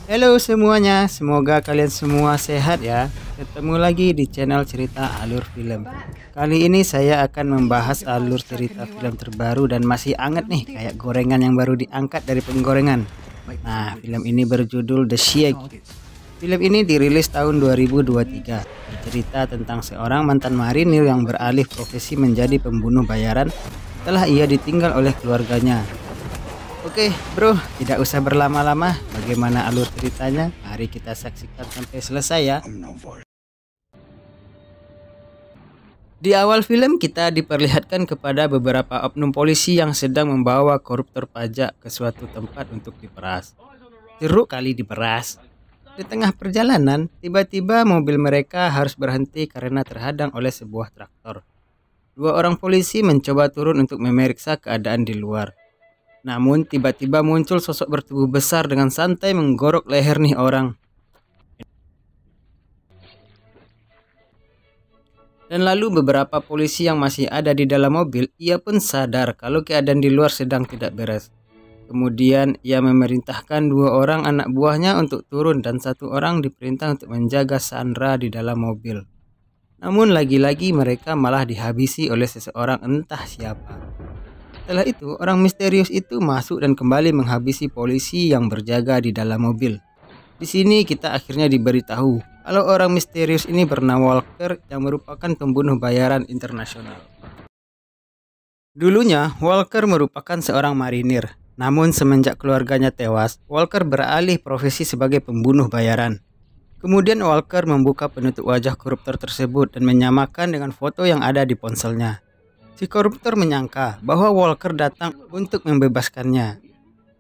Halo semuanya, semoga kalian semua sehat ya. Ketemu lagi di channel cerita alur film. Kali ini saya akan membahas alur cerita film terbaru dan masih anget nih, kayak gorengan yang baru diangkat dari penggorengan. Nah, film ini berjudul The Shield. Film ini dirilis tahun 2023. Bercerita tentang seorang mantan marinir yang beralih profesi menjadi pembunuh bayaran setelah ia ditinggal oleh keluarganya. Oke bro, tidak usah berlama-lama. Bagaimana alur ceritanya? Mari kita saksikan sampai selesai ya. Di awal film kita diperlihatkan kepada beberapa oknum polisi yang sedang membawa koruptor pajak ke suatu tempat untuk diperas. Jeruk kali diperas. Di tengah perjalanan, tiba-tiba mobil mereka harus berhenti karena terhadang oleh sebuah traktor. Dua orang polisi mencoba turun untuk memeriksa keadaan di luar. Namun tiba-tiba muncul sosok bertubuh besar dengan santai menggorok leher nih orang. Dan lalu beberapa polisi yang masih ada di dalam mobil, ia pun sadar kalau keadaan di luar sedang tidak beres. Kemudian ia memerintahkan dua orang anak buahnya untuk turun dan satu orang diperintah untuk menjaga Sandra di dalam mobil. Namun lagi-lagi mereka malah dihabisi oleh seseorang entah siapa. Setelah itu, orang misterius itu masuk dan kembali menghabisi polisi yang berjaga di dalam mobil. Di sini kita akhirnya diberitahu kalau orang misterius ini bernama Walker yang merupakan pembunuh bayaran internasional. Dulunya, Walker merupakan seorang marinir. Namun semenjak keluarganya tewas, Walker beralih profesi sebagai pembunuh bayaran. Kemudian Walker membuka penutup wajah koruptor tersebut dan menyamakan dengan foto yang ada di ponselnya. Si koruptor menyangka bahwa Walker datang untuk membebaskannya.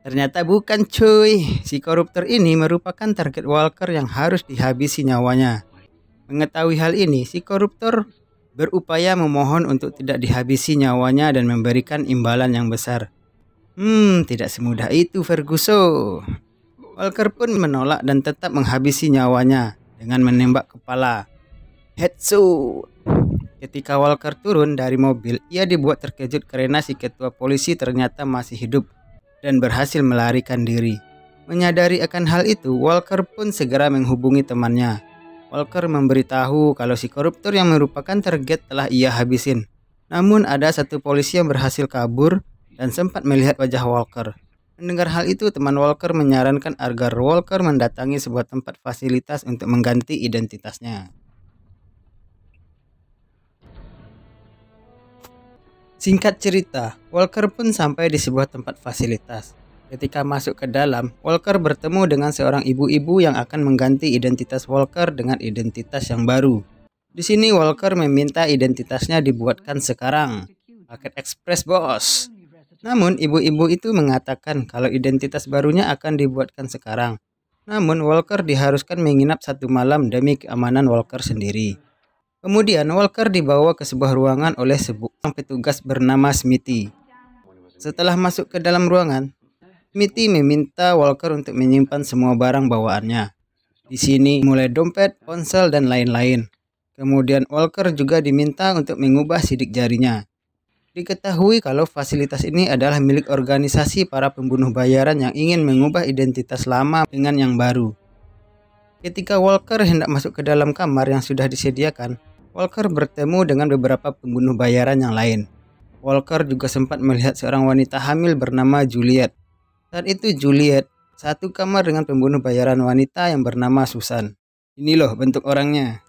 Ternyata bukan cuy. Si koruptor ini merupakan target Walker yang harus dihabisi nyawanya. Mengetahui hal ini, si koruptor berupaya memohon untuk tidak dihabisi nyawanya dan memberikan imbalan yang besar. Tidak semudah itu Ferguson. Walker pun menolak dan tetap menghabisi nyawanya dengan menembak kepala. Headshot. Ketika Walker turun dari mobil, ia dibuat terkejut karena si ketua polisi ternyata masih hidup dan berhasil melarikan diri. Menyadari akan hal itu, Walker pun segera menghubungi temannya. Walker memberitahu kalau si koruptor yang merupakan target telah ia habisin. Namun ada satu polisi yang berhasil kabur dan sempat melihat wajah Walker. Mendengar hal itu, teman Walker menyarankan agar Walker mendatangi sebuah tempat fasilitas untuk mengganti identitasnya. Singkat cerita, Walker pun sampai di sebuah tempat fasilitas. Ketika masuk ke dalam, Walker bertemu dengan seorang ibu-ibu yang akan mengganti identitas Walker dengan identitas yang baru. Di sini Walker meminta identitasnya dibuatkan sekarang. Paket ekspres bos. Namun ibu-ibu itu mengatakan kalau identitas barunya akan dibuatkan sekarang. Namun Walker diharuskan menginap satu malam demi keamanan Walker sendiri. Kemudian Walker dibawa ke sebuah ruangan oleh seorang petugas bernama Smithy. Setelah masuk ke dalam ruangan, Smithy meminta Walker untuk menyimpan semua barang bawaannya. Di sini mulai dompet, ponsel, dan lain-lain. Kemudian Walker juga diminta untuk mengubah sidik jarinya. Diketahui kalau fasilitas ini adalah milik organisasi para pembunuh bayaran yang ingin mengubah identitas lama dengan yang baru. Ketika Walker hendak masuk ke dalam kamar yang sudah disediakan, Walker bertemu dengan beberapa pembunuh bayaran yang lain. Walker juga sempat melihat seorang wanita hamil bernama Juliet. Saat itu Juliet satu kamar dengan pembunuh bayaran wanita yang bernama Susan. Ini loh bentuk orangnya.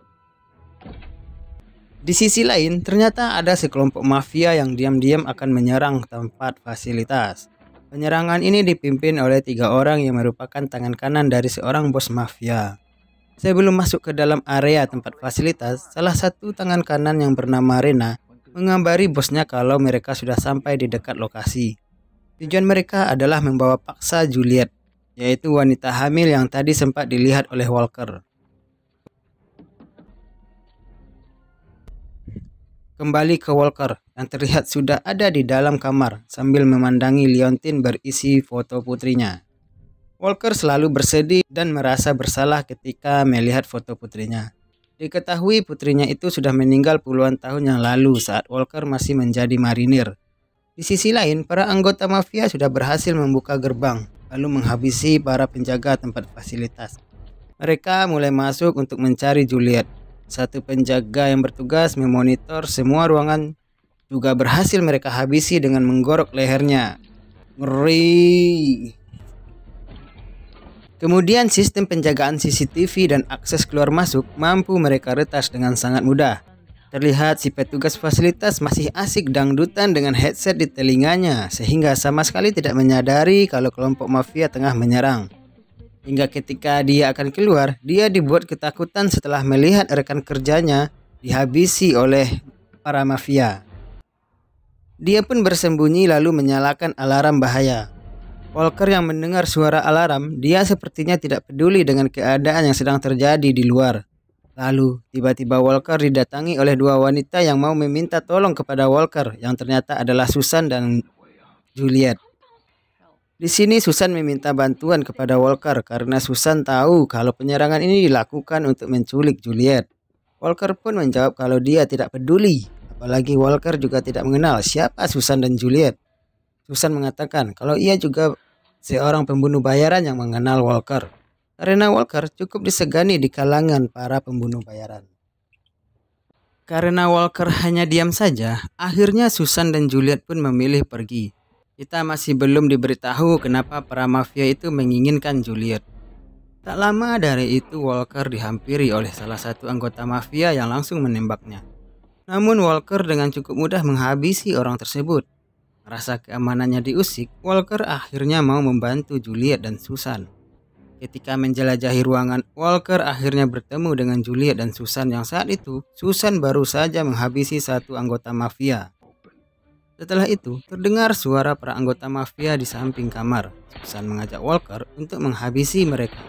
Di sisi lain, ternyata ada sekelompok mafia yang diam-diam akan menyerang tempat fasilitas. Penyerangan ini dipimpin oleh 3 orang yang merupakan tangan kanan dari seorang bos mafia. Sebelum masuk ke dalam area tempat fasilitas, salah satu tangan kanan yang bernama Rena mengabari bosnya kalau mereka sudah sampai di dekat lokasi. Tujuan mereka adalah membawa paksa Juliet, yaitu wanita hamil yang tadi sempat dilihat oleh Walker. Kembali ke Walker yang terlihat sudah ada di dalam kamar sambil memandangi liontin berisi foto putrinya. Walker selalu bersedih dan merasa bersalah ketika melihat foto putrinya. Diketahui putrinya itu sudah meninggal puluhan tahun yang lalu saat Walker masih menjadi marinir. Di sisi lain, para anggota mafia sudah berhasil membuka gerbang lalu menghabisi para penjaga tempat fasilitas. Mereka mulai masuk untuk mencari Juliet. Satu penjaga yang bertugas memonitor semua ruangan juga berhasil mereka habisi dengan menggorok lehernya. Ngeri. Kemudian sistem penjagaan CCTV dan akses keluar masuk mampu mereka retas dengan sangat mudah. Terlihat si petugas fasilitas masih asik dangdutan dengan headset di telinganya sehingga sama sekali tidak menyadari kalau kelompok mafia tengah menyerang. Hingga ketika dia akan keluar, dia dibuat ketakutan setelah melihat rekan kerjanya dihabisi oleh para mafia. Dia pun bersembunyi lalu menyalakan alarm bahaya. Walker yang mendengar suara alarm, dia sepertinya tidak peduli dengan keadaan yang sedang terjadi di luar. Lalu, tiba-tiba Walker didatangi oleh dua wanita yang mau meminta tolong kepada Walker, yang ternyata adalah Susan dan Juliet. Di sini Susan meminta bantuan kepada Walker karena Susan tahu kalau penyerangan ini dilakukan untuk menculik Juliet. Walker pun menjawab kalau dia tidak peduli, apalagi Walker juga tidak mengenal siapa Susan dan Juliet. Susan mengatakan kalau ia juga seorang pembunuh bayaran yang mengenal Walker, karena Walker cukup disegani di kalangan para pembunuh bayaran. Karena Walker hanya diam saja, akhirnya Susan dan Juliet pun memilih pergi. Kita masih belum diberitahu kenapa para mafia itu menginginkan Juliet. Tak lama dari itu Walker dihampiri oleh salah satu anggota mafia yang langsung menembaknya. Namun Walker dengan cukup mudah menghabisi orang tersebut. Rasa keamanannya diusik, Walker akhirnya mau membantu Juliet dan Susan. Ketika menjelajahi ruangan, Walker akhirnya bertemu dengan Juliet dan Susan yang saat itu, Susan baru saja menghabisi satu anggota mafia. Setelah itu, terdengar suara para anggota mafia di samping kamar. Susan mengajak Walker untuk menghabisi mereka.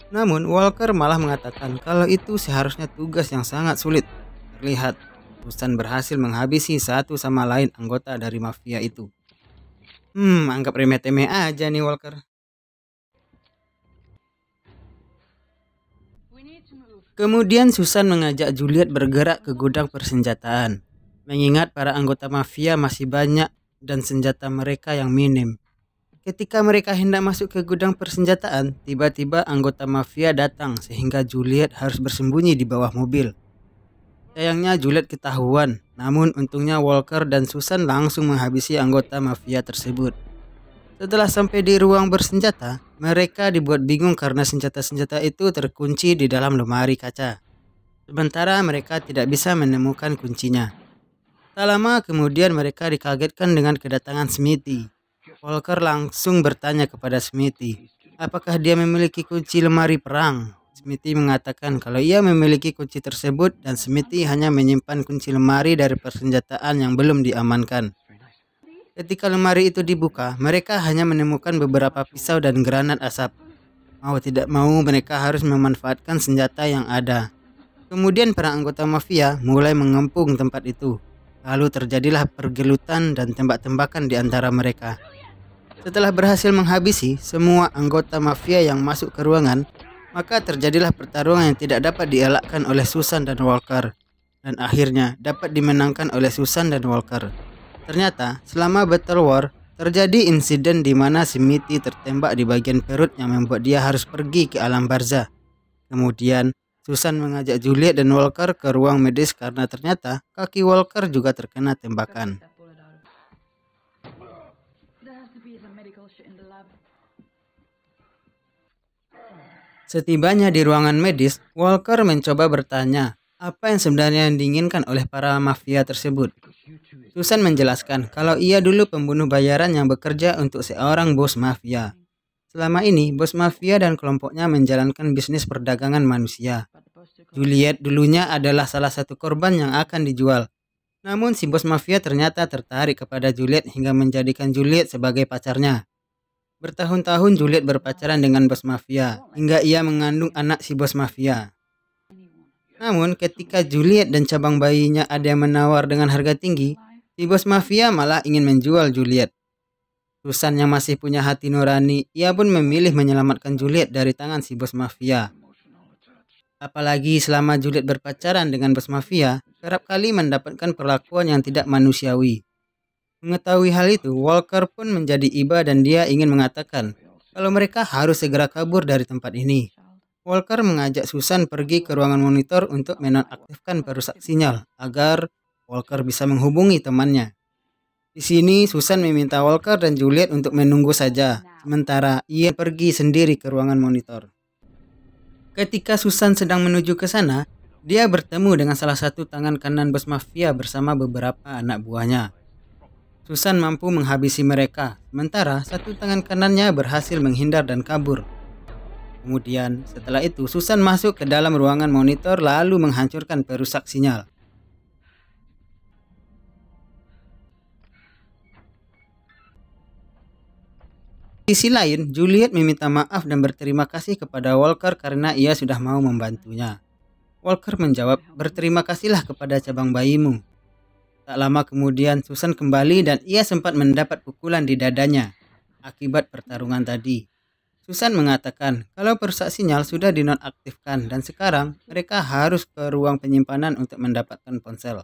Namun, Walker malah mengatakan kalau itu seharusnya tugas yang sangat sulit. Terlihat Susan berhasil menghabisi satu sama lain anggota dari mafia itu. Anggap remeh-temeh aja nih Walker. Kemudian Susan mengajak Juliet bergerak ke gudang persenjataan. Mengingat para anggota mafia masih banyak dan senjata mereka yang minim. Ketika mereka hendak masuk ke gudang persenjataan, tiba-tiba anggota mafia datang sehingga Juliet harus bersembunyi di bawah mobil. Sayangnya Juliet ketahuan, namun untungnya Walker dan Susan langsung menghabisi anggota mafia tersebut. Setelah sampai di ruang bersenjata, mereka dibuat bingung karena senjata-senjata itu terkunci di dalam lemari kaca. Sementara mereka tidak bisa menemukan kuncinya. Tak lama kemudian mereka dikagetkan dengan kedatangan Smithy. Walker langsung bertanya kepada Smithy, apakah dia memiliki kunci lemari perang? Smithy mengatakan kalau ia memiliki kunci tersebut dan Smithy hanya menyimpan kunci lemari dari persenjataan yang belum diamankan. Ketika lemari itu dibuka, mereka hanya menemukan beberapa pisau dan granat asap. Mau tidak mau mereka harus memanfaatkan senjata yang ada. Kemudian para anggota mafia mulai mengepung tempat itu. Lalu terjadilah pergelutan dan tembak-tembakan di antara mereka. Setelah berhasil menghabisi semua anggota mafia yang masuk ke ruangan, maka terjadilah pertarungan yang tidak dapat dielakkan oleh Susan dan Walker. Dan akhirnya dapat dimenangkan oleh Susan dan Walker. Ternyata selama Battle War, terjadi insiden di mana Smithy tertembak di bagian perut yang membuat dia harus pergi ke alam barzah. Kemudian Susan mengajak Juliet dan Walker ke ruang medis karena ternyata kaki Walker juga terkena tembakan. Setibanya di ruangan medis, Walker mencoba bertanya apa yang sebenarnya diinginkan oleh para mafia tersebut. Susan menjelaskan kalau ia dulu pembunuh bayaran yang bekerja untuk seorang bos mafia. Selama ini, bos mafia dan kelompoknya menjalankan bisnis perdagangan manusia. Juliet dulunya adalah salah satu korban yang akan dijual. Namun si bos mafia ternyata tertarik kepada Juliet hingga menjadikan Juliet sebagai pacarnya. Bertahun-tahun Juliet berpacaran dengan bos mafia, hingga ia mengandung anak si bos mafia. Namun ketika Juliet dan cabang bayinya ada yang menawar dengan harga tinggi, si bos mafia malah ingin menjual Juliet. Susan yang masih punya hati nurani, ia pun memilih menyelamatkan Juliet dari tangan si bos mafia. Apalagi selama Juliet berpacaran dengan bos mafia, kerap kali mendapatkan perlakuan yang tidak manusiawi. Mengetahui hal itu, Walker pun menjadi iba dan dia ingin mengatakan kalau mereka harus segera kabur dari tempat ini. Walker mengajak Susan pergi ke ruangan monitor untuk menonaktifkan perusak sinyal agar Walker bisa menghubungi temannya. Di sini Susan meminta Walker dan Juliet untuk menunggu saja, sementara ia pergi sendiri ke ruangan monitor. Ketika Susan sedang menuju ke sana, dia bertemu dengan salah satu tangan kanan bos mafia bersama beberapa anak buahnya. Susan mampu menghabisi mereka, sementara satu tangan kanannya berhasil menghindar dan kabur. Kemudian, setelah itu Susan masuk ke dalam ruangan monitor lalu menghancurkan perusak sinyal. Di sisi lain, Juliet meminta maaf dan berterima kasih kepada Walker karena ia sudah mau membantunya. Walker menjawab, "Berterima kasihlah kepada cabang bayimu." Tak lama kemudian, Susan kembali dan ia sempat mendapat pukulan di dadanya akibat pertarungan tadi. Susan mengatakan kalau perusak sinyal sudah dinonaktifkan dan sekarang mereka harus ke ruang penyimpanan untuk mendapatkan ponsel.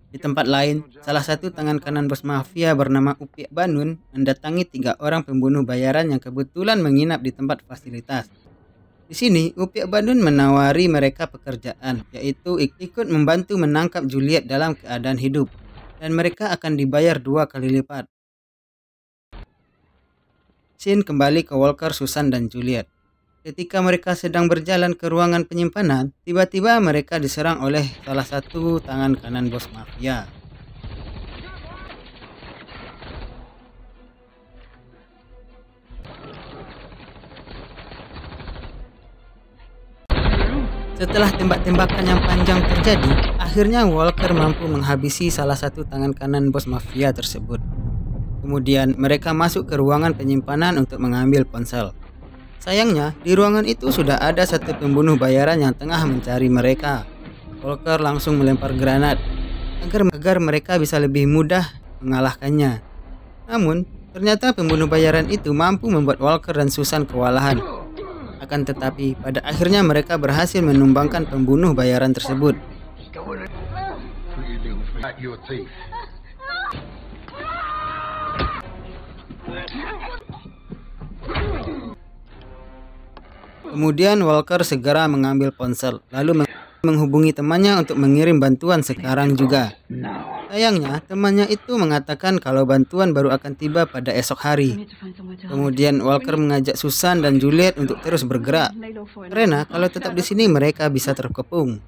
Di tempat lain, salah satu tangan kanan bos mafia bernama Upik Banun mendatangi 3 orang pembunuh bayaran yang kebetulan menginap di tempat fasilitas. Di sini, Upik Banun menawari mereka pekerjaan, yaitu ikut membantu menangkap Juliet dalam keadaan hidup, dan mereka akan dibayar 2 kali lipat. Scene kembali ke Walker, Susan, dan Juliet. Ketika mereka sedang berjalan ke ruangan penyimpanan, tiba-tiba mereka diserang oleh salah satu tangan kanan bos mafia. Setelah tembak-tembakan yang panjang terjadi, akhirnya Walker mampu menghabisi salah satu tangan kanan bos mafia tersebut. Kemudian mereka masuk ke ruangan penyimpanan untuk mengambil ponsel. Sayangnya, di ruangan itu sudah ada satu pembunuh bayaran yang tengah mencari mereka. Walker langsung melempar granat agar mereka bisa lebih mudah mengalahkannya. Namun, ternyata pembunuh bayaran itu mampu membuat Walker dan Susan kewalahan. Akan tetapi, pada akhirnya mereka berhasil menumbangkan pembunuh bayaran tersebut. Kemudian Walker segera mengambil ponsel, lalu menghubungi temannya untuk mengirim bantuan sekarang juga. Sayangnya, temannya itu mengatakan kalau bantuan baru akan tiba pada esok hari. Kemudian Walker mengajak Susan dan Juliet untuk terus bergerak, karena kalau tetap di sini mereka bisa terkepung.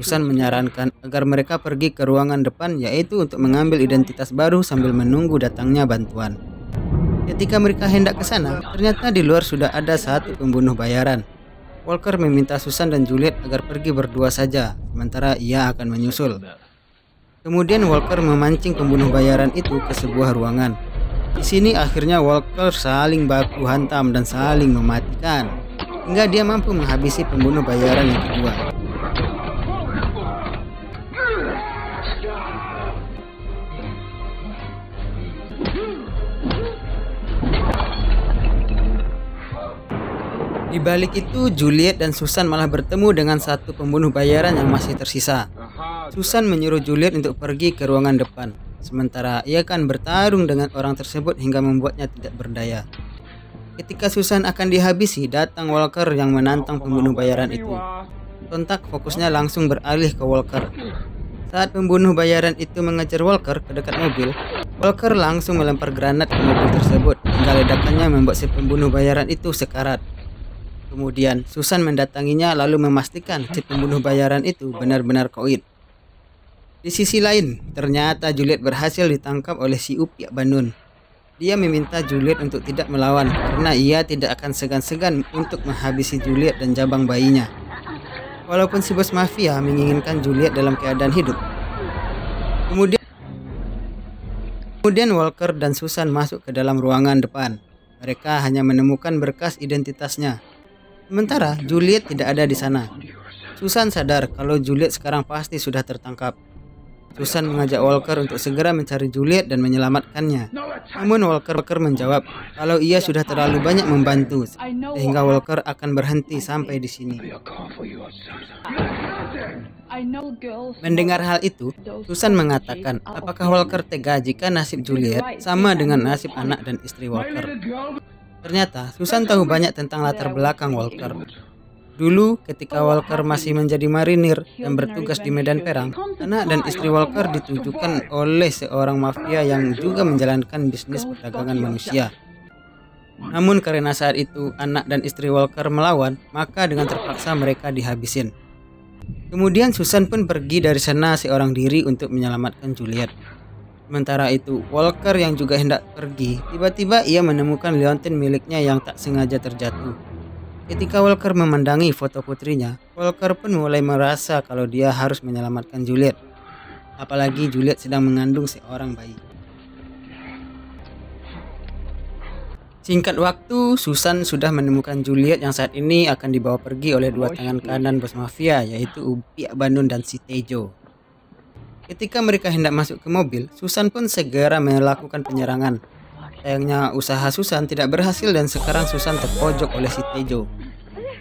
Susan menyarankan agar mereka pergi ke ruangan depan, yaitu untuk mengambil identitas baru sambil menunggu datangnya bantuan. Ketika mereka hendak ke sana, ternyata di luar sudah ada satu pembunuh bayaran. Walker meminta Susan dan Juliet agar pergi berdua saja, sementara ia akan menyusul. Kemudian Walker memancing pembunuh bayaran itu ke sebuah ruangan. Di sini akhirnya Walker saling baku hantam dan saling mematikan, hingga dia mampu menghabisi pembunuh bayaran yang kedua. Di balik itu, Juliet dan Susan malah bertemu dengan satu pembunuh bayaran yang masih tersisa. Susan menyuruh Juliet untuk pergi ke ruangan depan, sementara ia akan bertarung dengan orang tersebut hingga membuatnya tidak berdaya. Ketika Susan akan dihabisi, datang Walker yang menantang pembunuh bayaran itu. Sontak fokusnya langsung beralih ke Walker. Saat pembunuh bayaran itu mengejar Walker ke dekat mobil, Walker langsung melempar granat ke mobil tersebut hingga ledakannya membuat si pembunuh bayaran itu sekarat. Kemudian Susan mendatanginya lalu memastikan si pembunuh bayaran itu benar-benar koid. Di sisi lain, ternyata Juliet berhasil ditangkap oleh si Upik Banun. Dia meminta Juliet untuk tidak melawan karena ia tidak akan segan-segan untuk menghabisi Juliet dan jabang bayinya. Walaupun si bos mafia menginginkan Juliet dalam keadaan hidup. Kemudian Walker dan Susan masuk ke dalam ruangan depan. Mereka hanya menemukan berkas identitasnya. Sementara Juliet tidak ada di sana. Susan sadar kalau Juliet sekarang pasti sudah tertangkap. Susan mengajak Walker untuk segera mencari Juliet dan menyelamatkannya. Namun Walker menjawab kalau ia sudah terlalu banyak membantu, sehingga Walker akan berhenti sampai di sini. Mendengar hal itu, Susan mengatakan apakah Walker tega jika nasib Juliet sama dengan nasib anak dan istri Walker. Ternyata Susan tahu banyak tentang latar belakang Walker. Dulu, ketika Walker masih menjadi marinir dan bertugas di medan perang, anak dan istri Walker ditujukan oleh seorang mafia yang juga menjalankan bisnis perdagangan manusia. Namun karena saat itu anak dan istri Walker melawan, maka dengan terpaksa mereka dihabisin. Kemudian Susan pun pergi dari sana seorang diri untuk menyelamatkan Juliet. Sementara itu, Walker yang juga hendak pergi, tiba-tiba ia menemukan liontin miliknya yang tak sengaja terjatuh. Ketika Walker memandangi foto putrinya, Walker pun mulai merasa kalau dia harus menyelamatkan Juliet. Apalagi Juliet sedang mengandung seorang bayi. Singkat waktu, Susan sudah menemukan Juliet yang saat ini akan dibawa pergi oleh dua tangan kanan bos mafia, yaitu Upia Bandun dan si Tejo. Ketika mereka hendak masuk ke mobil, Susan pun segera melakukan penyerangan. Sayangnya usaha Susan tidak berhasil dan sekarang Susan terpojok oleh si Tejo.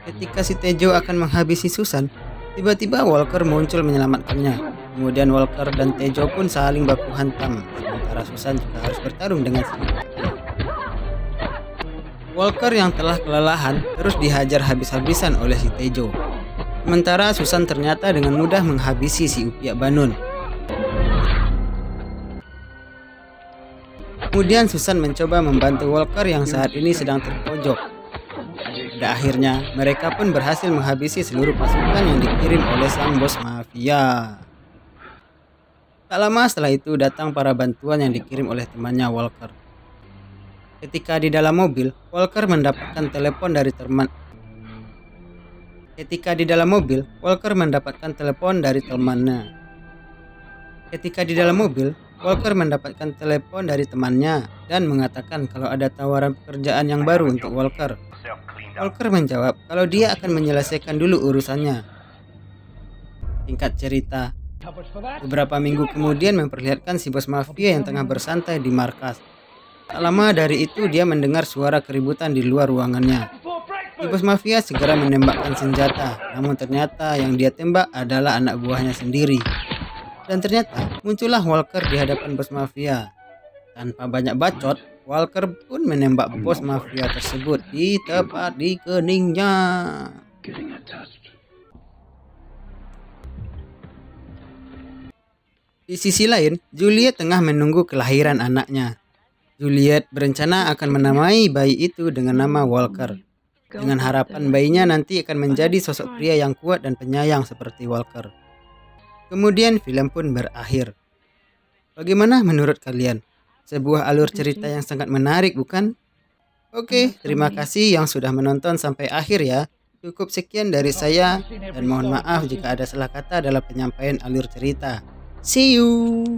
Ketika si Tejo akan menghabisi Susan, tiba-tiba Walker muncul menyelamatkannya. Kemudian Walker dan Tejo pun saling baku hantam, sementara Susan juga harus bertarung dengan si Upia. Walker yang telah kelelahan terus dihajar habis-habisan oleh si Tejo. Sementara Susan ternyata dengan mudah menghabisi si Upia Bandun. Kemudian Susan mencoba membantu Walker yang saat ini sedang terpojok. Pada akhirnya, mereka pun berhasil menghabisi seluruh pasukan yang dikirim oleh sang bos mafia. Tak lama setelah itu datang para bantuan yang dikirim oleh temannya Walker. Ketika di dalam mobil, Walker mendapatkan telepon dari temannya. Ketika di dalam mobil, Walker mendapatkan telepon dari temannya dan mengatakan kalau ada tawaran pekerjaan yang baru untuk Walker. Walker menjawab kalau dia akan menyelesaikan dulu urusannya. Singkat cerita, beberapa minggu kemudian memperlihatkan si bos mafia yang tengah bersantai di markas. Tak lama dari itu dia mendengar suara keributan di luar ruangannya. Si bos mafia segera menembakkan senjata, namun ternyata yang dia tembak adalah anak buahnya sendiri. Dan ternyata muncullah Walker di hadapan bos mafia. Tanpa banyak bacot, Walker pun menembak bos mafia tersebut tepat di keningnya. Di sisi lain, Juliet tengah menunggu kelahiran anaknya. Juliet berencana akan menamai bayi itu dengan nama Walker, dengan harapan bayinya nanti akan menjadi sosok pria yang kuat dan penyayang seperti Walker. Kemudian film pun berakhir. Bagaimana menurut kalian? Sebuah alur cerita yang sangat menarik, bukan? Oke, terima kasih yang sudah menonton sampai akhir ya. Cukup sekian dari saya dan mohon maaf jika ada salah kata dalam penyampaian alur cerita. See you!